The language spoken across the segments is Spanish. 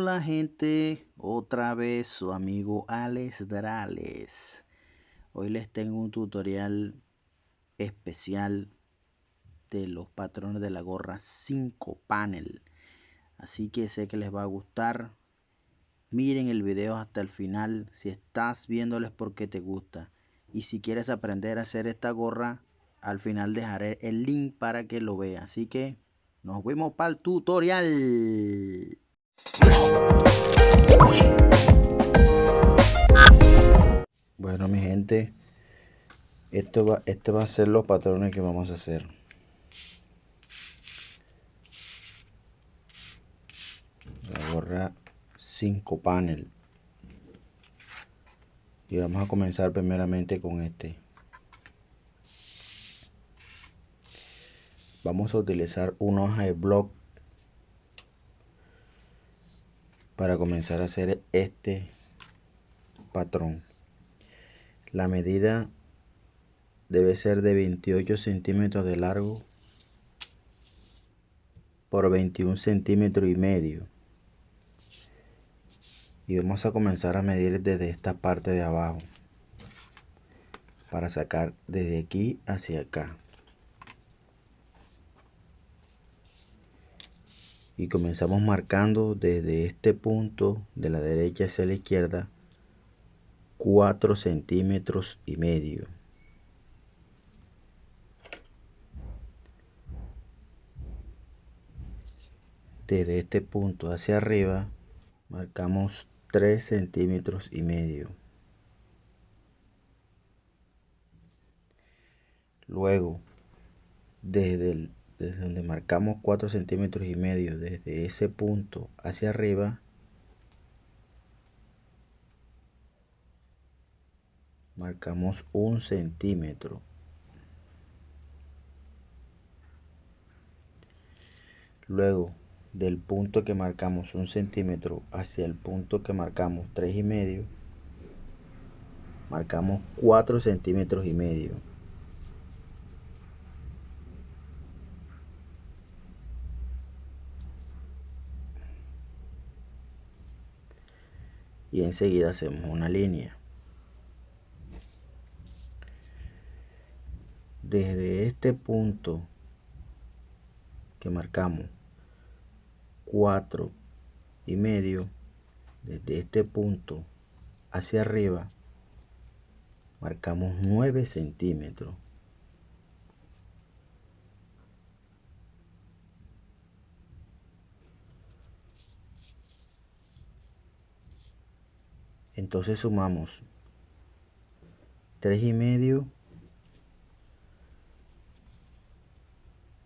Hola gente, otra vez su amigo Alex Drales. Hoy les tengo un tutorial especial de los patrones de la gorra 5 panel. Así que sé que les va a gustar. Miren el video hasta el final. Si estás viéndoles porque te gusta. Y si quieres aprender a hacer esta gorra, al final dejaré el link para que lo veas. Así que nos vemos para el tutorial. Bueno, mi gente, este va a ser los patrones que vamos a hacer. La gorra 5 panel. Y vamos a comenzar primeramente con este. Vamos a utilizar una hoja de bloc para comenzar a hacer este patrón. La medida debe ser de 28 centímetros de largo por 21 centímetros y medio. Y vamos a comenzar a medir desde esta parte de abajo para sacar desde aquí hacia acá. Y comenzamos marcando desde este punto de la derecha hacia la izquierda 4 centímetros y medio. Desde este punto hacia arriba marcamos 3 centímetros y medio. Luego desde donde marcamos 4 centímetros y medio, desde ese punto hacia arriba marcamos 1 centímetro. Luego del punto que marcamos 1 centímetro hacia el punto que marcamos 3 y medio, marcamos 4 centímetros y medio. Y enseguida hacemos una línea. Desde este punto que marcamos 4 y medio, desde este punto hacia arriba marcamos 9 centímetros. Entonces sumamos 3 y medio,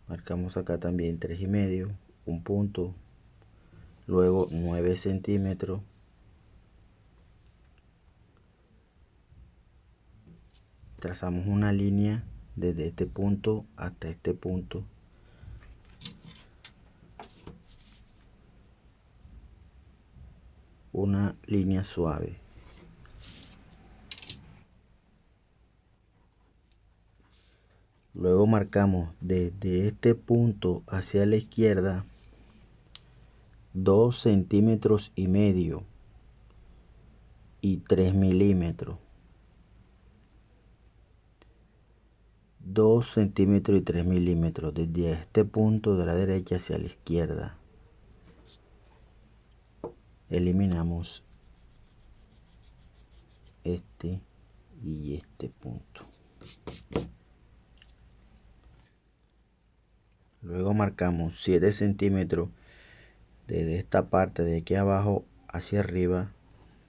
marcamos acá también 3 y medio, un punto, luego 9 centímetros, trazamos una línea desde este punto hasta este punto, una línea suave. Luego marcamos desde este punto hacia la izquierda 2 centímetros y medio y 3 milímetros. 2 centímetros y 3 milímetros desde este punto de la derecha hacia la izquierda. Eliminamos este y este punto. Luego marcamos 7 centímetros desde esta parte de aquí abajo hacia arriba,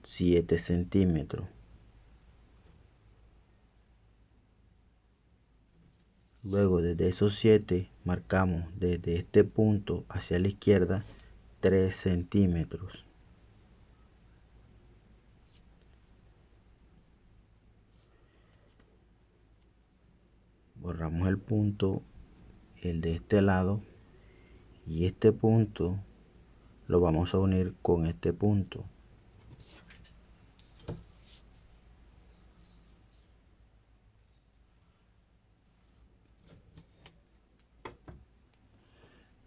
7 centímetros. Luego desde esos 7 marcamos desde este punto hacia la izquierda 3 centímetros. Borramos el punto, el de este lado, y este punto lo vamos a unir con este punto.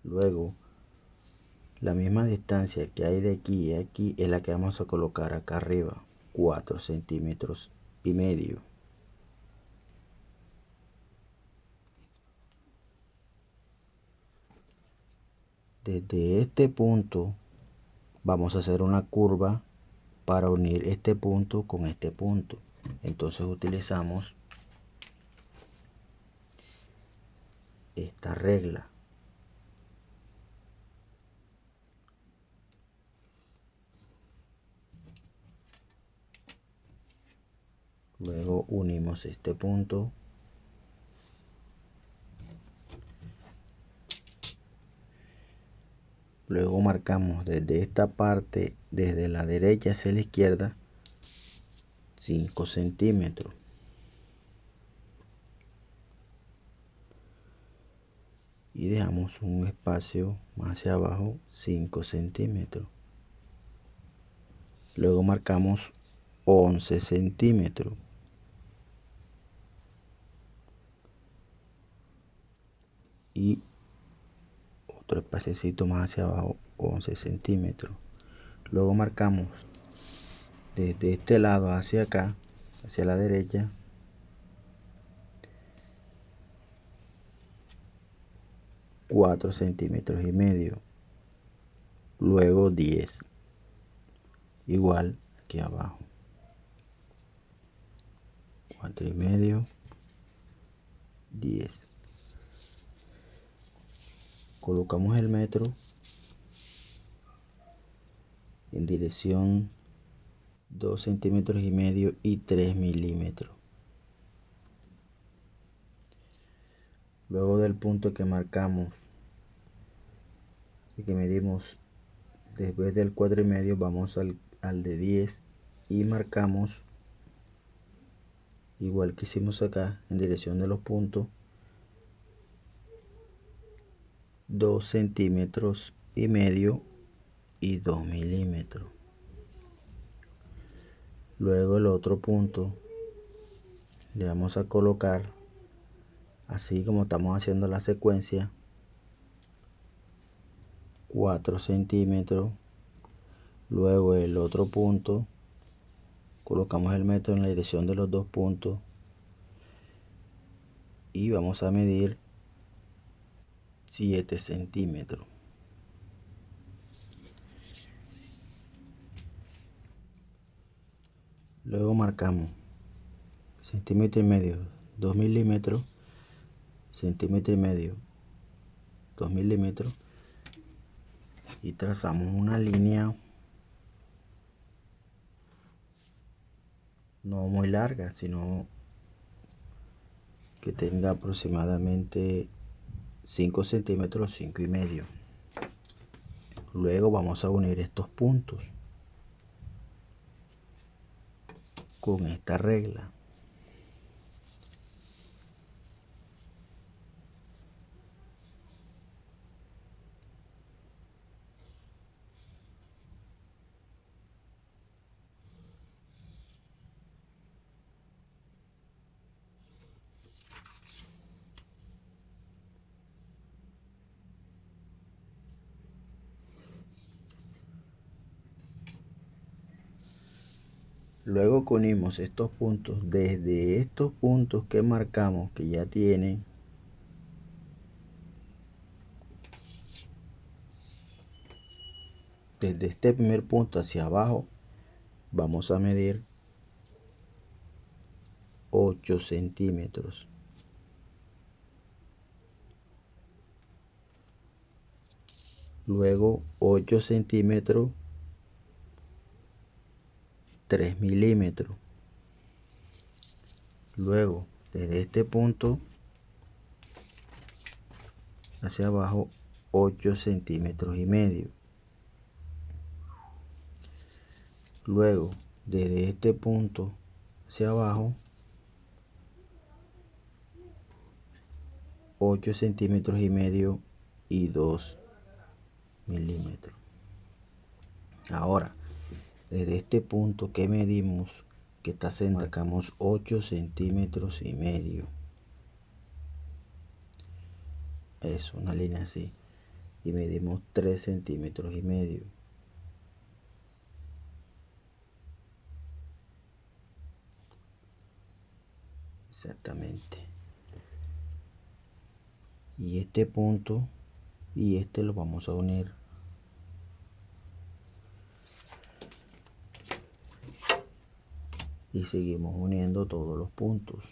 Luego La misma distancia que hay de aquí y aquí es la que vamos a colocar acá arriba, 4 centímetros y medio. Desde este punto vamos a hacer una curva para unir este punto con este punto. Entonces utilizamos esta regla. Luego unimos este punto. Luego marcamos desde esta parte, desde la derecha hacia la izquierda, 5 centímetros. Y dejamos un espacio más hacia abajo, 5 centímetros. Luego marcamos 11 centímetros. Y otro espacio más hacia abajo, 11 centímetros. Luego marcamos desde este lado hacia acá, hacia la derecha, 4 centímetros y medio. Luego 10. Igual aquí abajo. 4 y medio, 10. Colocamos el metro en dirección 2 centímetros y medio y 3 milímetros. Luego del punto que marcamos y que medimos, después del 4 y medio vamos al de 10 y marcamos igual que hicimos acá en dirección de los puntos, 2 centímetros y medio y 2 milímetros. Luego el otro punto le vamos a colocar así como estamos haciendo la secuencia, 4 centímetros. Luego el otro punto colocamos el metro en la dirección de los dos puntos y vamos a medir 7 centímetros. Luego marcamos centímetro y medio, 2 milímetros, centímetro y medio, 2 milímetros y trazamos una línea no muy larga, sino que tenga aproximadamente 5 centímetros, 5 y medio. Luego vamos a unir estos puntos con esta regla. Luego que unimos estos puntos, desde estos puntos que marcamos que ya tienen desde este primer punto hacia abajo, vamos a medir 8 centímetros. Luego 8 centímetros, 3 milímetros. Luego desde este punto hacia abajo, 8 centímetros y medio. Luego desde este punto hacia abajo, 8 centímetros y medio y 2 milímetros. Ahora desde este punto que medimos, que está centrado, marcamos 8 centímetros y medio. Es una línea así. y medimos 3 centímetros y medio. Exactamente. Y este punto y este lo vamos a unir. Y seguimos uniendo todos los puntos.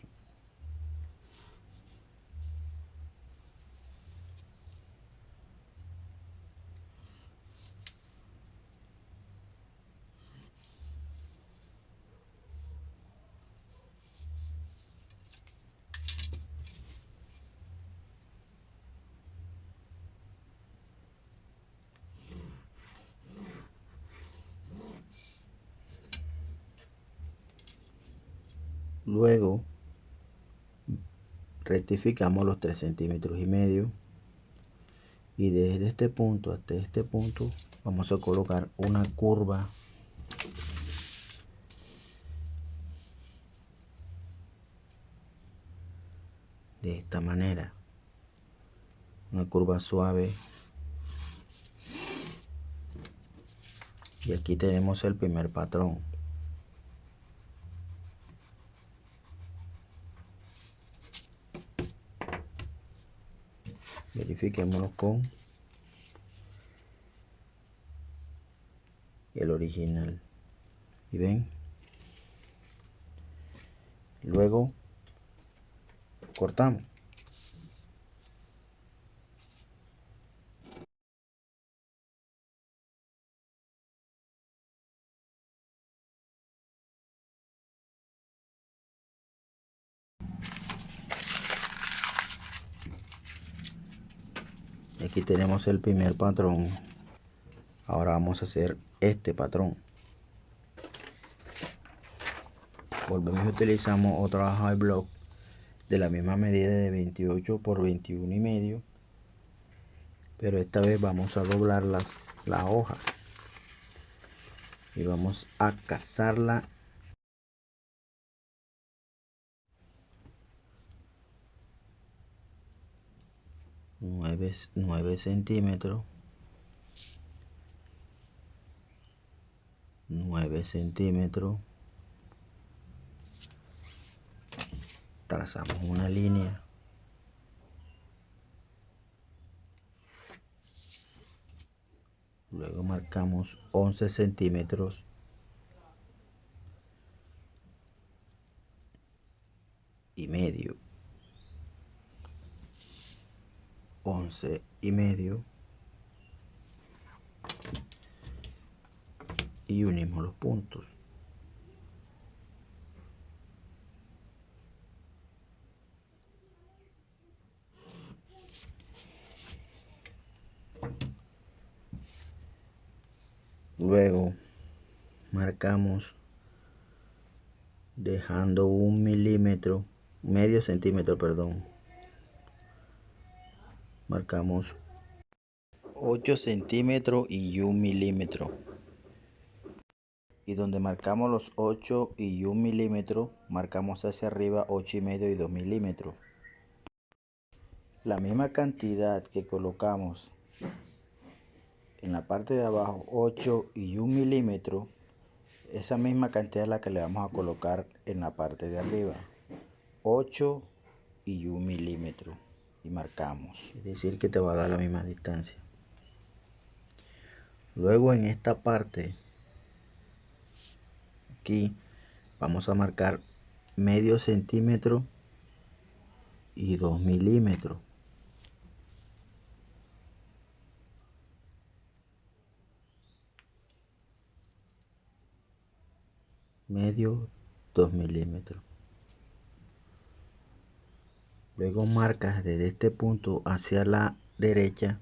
Luego rectificamos los 3 centímetros y medio y desde este punto hasta este punto vamos a colocar una curva de esta manera, una curva suave. Y aquí tenemos el primer patrón. Verifiquémoslo con el original. ¿Y ven? Luego cortamos. Aquí tenemos el primer patrón. Ahora vamos a hacer este patrón. Volvemos y utilizamos otra hoja de block de la misma medida de 28 por 21 y medio, pero esta vez vamos a doblar la hoja y vamos a cazarla 9 centímetros, 9 centímetros, trazamos una línea, luego marcamos 11 centímetros y medio, 11 y medio, y unimos los puntos. Luego marcamos dejando 1 milímetro, medio centímetro, perdón. Marcamos 8 centímetros y 1 milímetro. Y donde marcamos los 8 y 1 milímetro, marcamos hacia arriba 8 y medio y 2 milímetros. La misma cantidad que colocamos en la parte de abajo, 8 y 1 milímetro, esa misma cantidad es la que le vamos a colocar en la parte de arriba, 8 y 1 milímetro, y marcamos, es decir que te va a dar la misma distancia. Luego en esta parte aquí vamos a marcar medio centímetro y 2 milímetros. Medio 2 milímetros. Luego marcas desde este punto hacia la derecha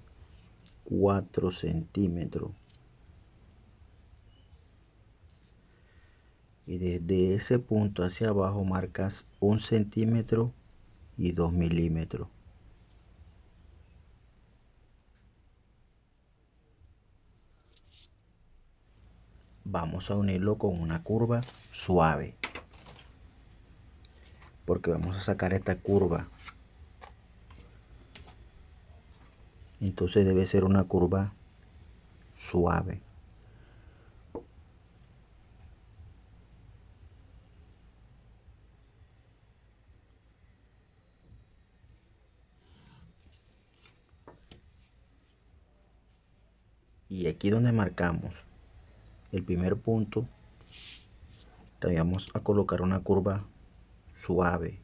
4 centímetros. Y desde ese punto hacia abajo marcas 1 centímetro y 2 milímetros. Vamos a unirlo con una curva suave, porque vamos a sacar esta curva. Entonces debe ser una curva suave. Y aquí donde marcamos el primer punto, también vamos a colocar una curva suave.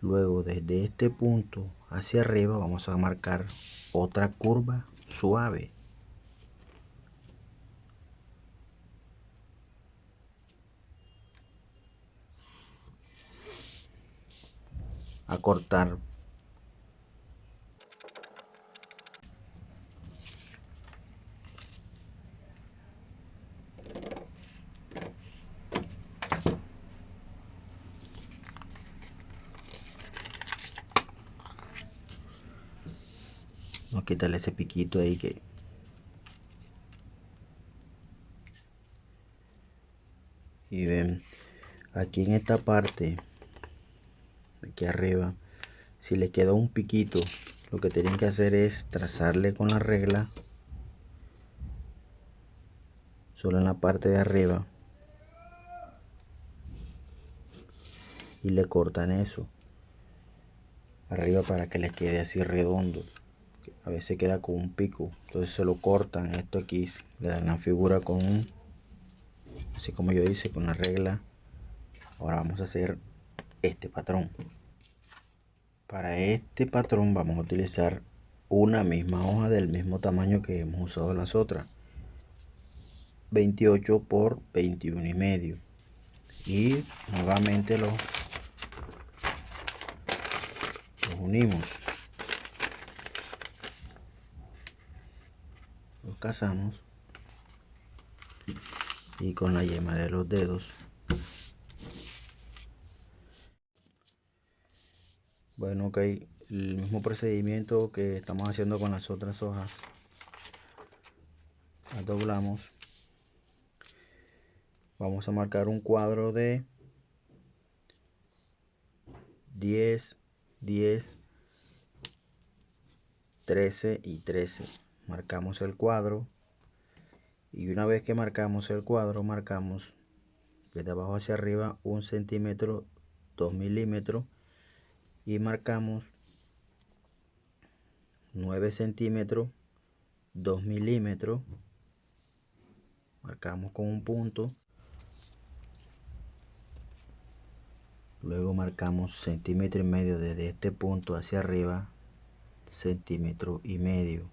Luego desde este punto hacia arriba vamos a marcar otra curva suave. A cortar. Vamos a quitarle ese piquito ahí que... Y ven, aquí en esta parte, aquí arriba, si le queda un piquito, lo que tienen que hacer es trazarle con la regla solo en la parte de arriba y le cortan eso arriba para que les quede así redondo. A veces queda con un pico, entonces se lo cortan esto aquí, le dan la figura con un, así como yo hice con la regla. Ahora vamos a hacer este patrón. Para este patrón vamos a utilizar una misma hoja del mismo tamaño que hemos usado las otras, 28 por 21 y medio, y nuevamente los unimos, los casamos y con la yema de los dedos. Bueno, ok, el mismo procedimiento que estamos haciendo con las otras hojas. Las doblamos. Vamos a marcar un cuadro de 10, 10, 13 y 13. Marcamos el cuadro y una vez que marcamos el cuadro, marcamos desde abajo hacia arriba 1 centímetro, 2 milímetros y marcamos 9 centímetros, 2 milímetros. Marcamos con un punto. Luego marcamos centímetro y medio desde este punto hacia arriba, centímetro y medio.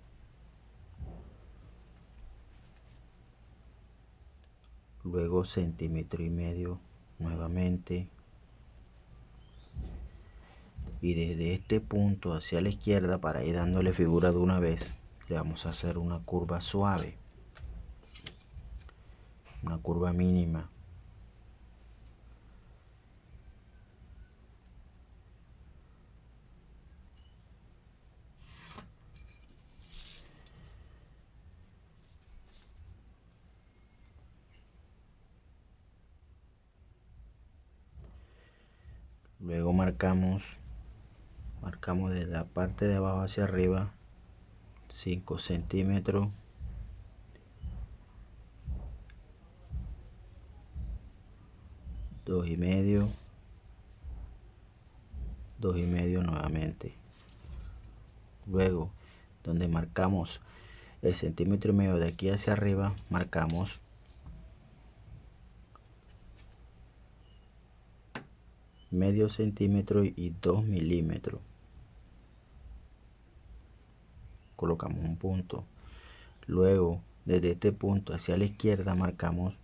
Luego centímetro y medio nuevamente. Y desde este punto hacia la izquierda, para ir dándole figura de una vez, le vamos a hacer una curva suave, una curva mínima. Luego marcamos desde la parte de abajo hacia arriba 5 centímetros, 2 y medio, 2 y medio nuevamente. Luego, donde marcamos el centímetro y medio de aquí hacia arriba, marcamos medio centímetro y 2 milímetros. Colocamos un punto. Luego, desde este punto hacia la izquierda, marcamos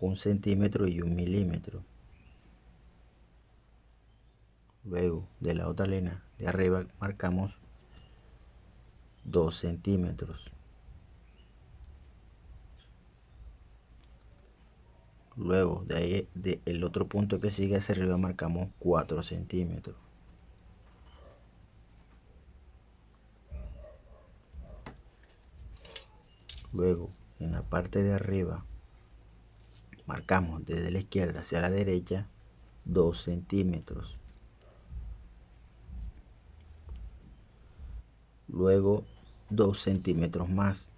1 centímetro y 1 milímetro. Luego, de la otra línea de arriba, marcamos 2 centímetros. Luego, de ahí, el otro punto que sigue hacia arriba, marcamos 4 centímetros. Luego, en la parte de arriba, marcamos desde la izquierda hacia la derecha 2 centímetros, luego 2 centímetros más.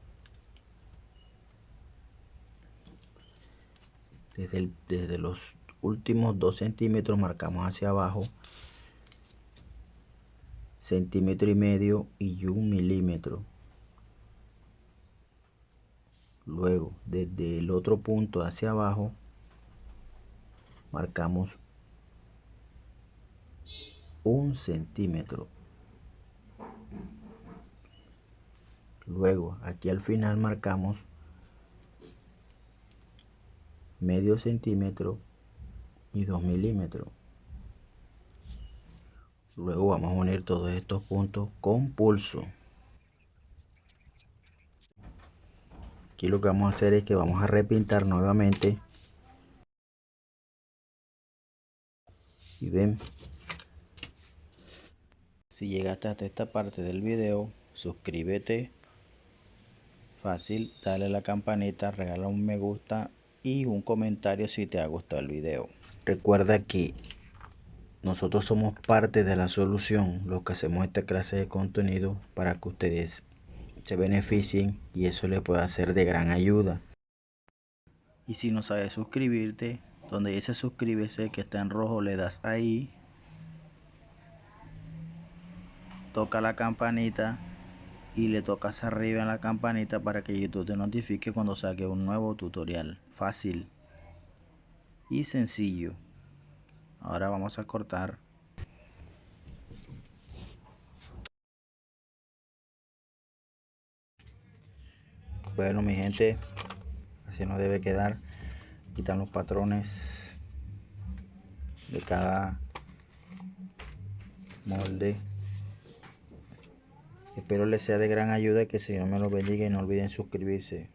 Desde los últimos 2 centímetros marcamos hacia abajo centímetro y medio y 1 milímetro. Luego desde el otro punto hacia abajo marcamos 1 centímetro. Luego aquí al final marcamos medio centímetro y 2 milímetros. Luego vamos a unir todos estos puntos con pulso. Aquí lo que vamos a hacer es que vamos a repintar nuevamente. Y ven, si llegaste hasta esta parte del video, suscríbete. Fácil, dale a la campanita, regala un me gusta y un comentario si te ha gustado el video. Recuerda que nosotros somos parte de la solución, los que hacemos esta clase de contenido para que ustedes se beneficien y eso les pueda ser de gran ayuda. Y si no sabes suscribirte, donde dice suscríbete que está en rojo, le das ahí, toca la campanita y le tocas arriba en la campanita para que YouTube te notifique cuando saque un nuevo tutorial. Fácil y sencillo. Ahora vamos a cortar. Bueno, mi gente, así nos debe quedar. Quitan los patrones de cada molde. Espero les sea de gran ayuda, que el Señor me los bendiga y no olviden suscribirse.